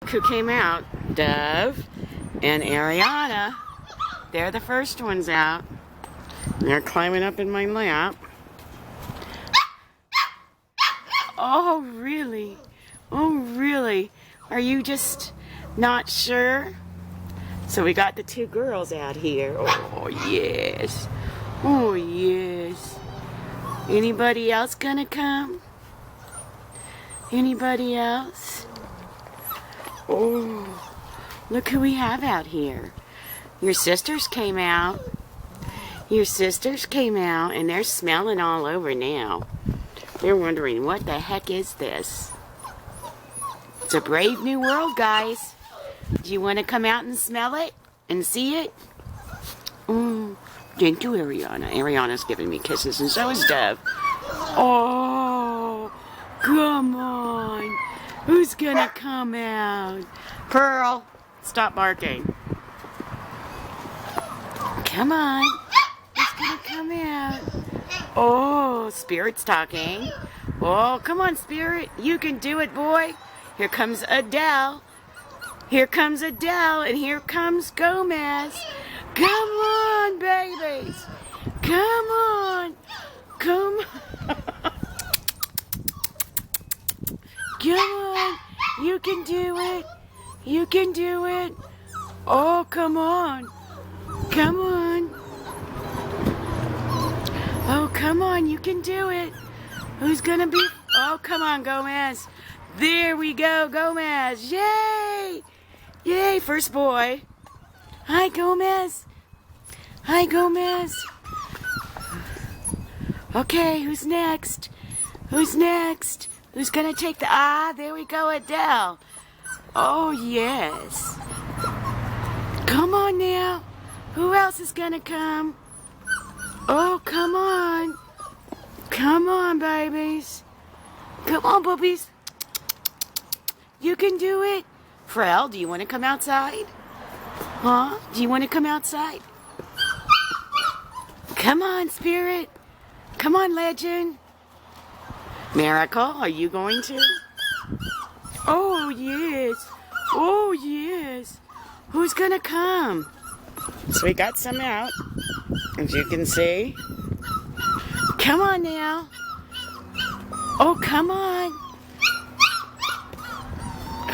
who came out. Dove and Ariana. They're the first ones out. They're climbing up in my lap. Oh, really? Oh, really? Are you just not sure? So we got the two girls out here. Oh, yes. Oh, yes. Anybody else gonna come? Anybody else? Oh, look who we have out here. Your sisters came out. Your sisters came out, and they're smelling all over now. They're wondering, what the heck is this? It's a brave new world, guys. Do you want to come out and smell it and see it? Thank you, Ariana. Ariana's giving me kisses, and so is Dove. Oh, come on. Who's gonna come out? Pearl, stop barking. Come on. Who's gonna come out? Oh, Spirit's talking. Oh, come on, Spirit. You can do it, boy. Here comes Adele. Here comes Adele, and here comes Gomez. Come on, babies. Come on. Come on. Come on. You can do it. You can do it. Oh, come on. Come on. Oh, come on. You can do it. Who's going to be... Oh, come on, Gomez. There we go, Gomez. Yay. Yay, first boy. Hi, Gomez. Hi, Gomez. Okay, who's next? Who's next? Who's going to take the... Ah, there we go, Adele. Oh, yes. Come on now. Who else is going to come? Oh, come on. Come on, babies. Come on, puppies. You can do it. Frel, do you want to come outside? Huh? Do you want to come outside? Come on, Spirit. Come on, Legend. Miracle, are you going to? Oh, yes. Oh, yes. Who's going to come? So we got some out, as you can see. Come on now. Oh, come on.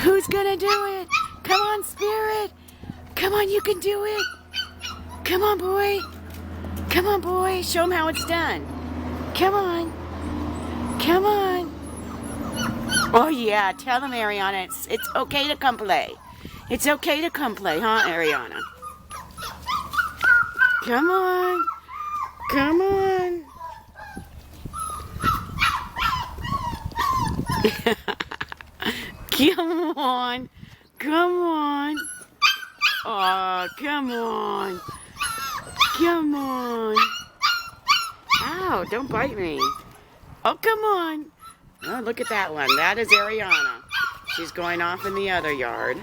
Who's going to do it? Come on, Spirit. Come on, you can do it. Come on, boy. Come on, boy. Show them how it's done. Come on. Come on. Oh, yeah. Tell them, Ariana, it's okay to come play. It's okay to come play, huh, Ariana? Come on. Come on. Come on. Come on. Oh, come on. Come on. Ow, don't bite me. Oh, come on. Oh, look at that one. That is Ariana. She's going off in the other yard.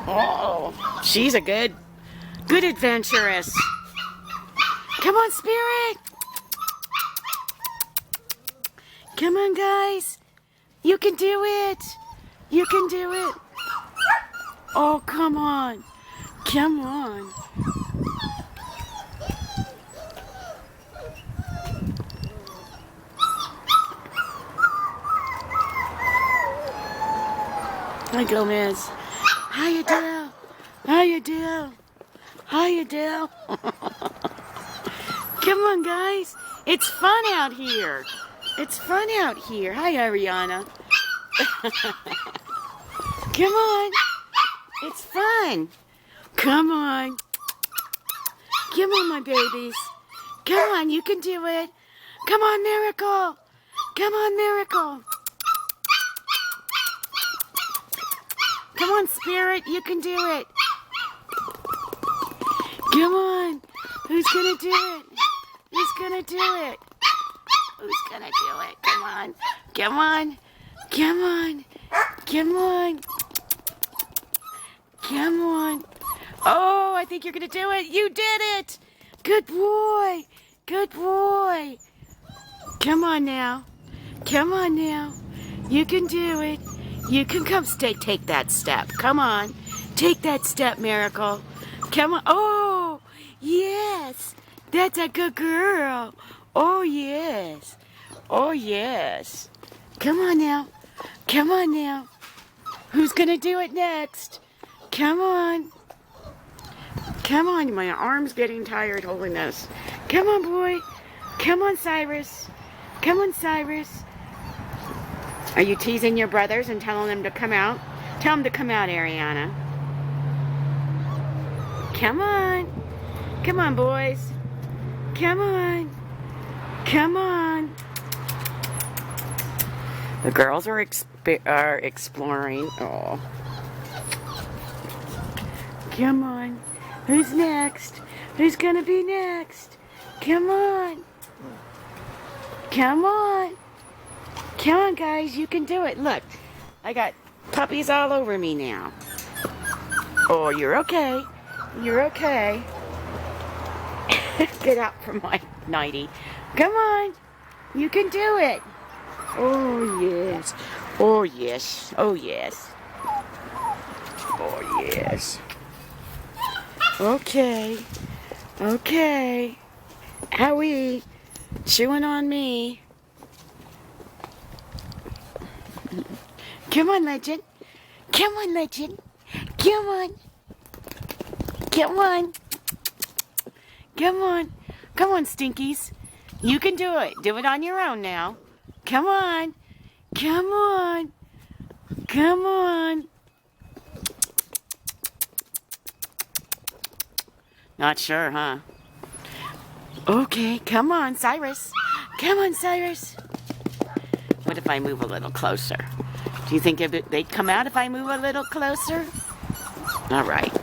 Oh, she's a good adventuress. Come on, Spirit. Come on, guys. You can do it. You can do it. Oh, come on. Come on. Hi, Gomez. Hi, Adele. Hi, Adele. Hi, Adele. Come on, guys. It's fun out here. It's fun out here. Hi, Ariana. Come on. It's fun. Come on. Come on, my babies. Come on, you can do it. Come on, Miracle. Come on, Miracle. Come on, Spirit. You can do it. Come on. Who's going to do it? Who's going to do it? Who's going to do it? Come on. Come on. Come on. Come on. Come on. Oh, I think you're going to do it. You did it. Good boy. Good boy. Come on now. Come on now. You can do it. You can come take that step. Come on. Take that step, Miracle. Come on. Oh, yes. That's a good girl. Oh, yes. Oh, yes. Come on now. Come on now. Who's going to do it next? Come on. Come on. My arm's getting tired holding this. Come on, boy. Come on, Cyrus. Come on, Cyrus. Are you teasing your brothers and telling them to come out? Tell them to come out, Ariana. Come on. Come on, boys. Come on. Come on. The girls are exploring. Oh. Come on. Who's next? Who's gonna be next? Come on. Come on. Come on, guys. You can do it. Look. I got puppies all over me now. Oh, you're okay. You're okay. Get out from my nightie. Come on. You can do it. Oh, yes. Oh, yes. Oh, yes. Oh, yes. Okay. Okay. Howie. Chewing on me. Come on, Legend. Come on, Legend. Come on. Come on. Come on. Come on, Stinkies. You can do it. Do it on your own now. Come on. Come on. Come on. Not sure, huh? Okay, come on, Cyrus. Come on, Cyrus. What if I move a little closer? Do you think they'd come out if I move a little closer? All right.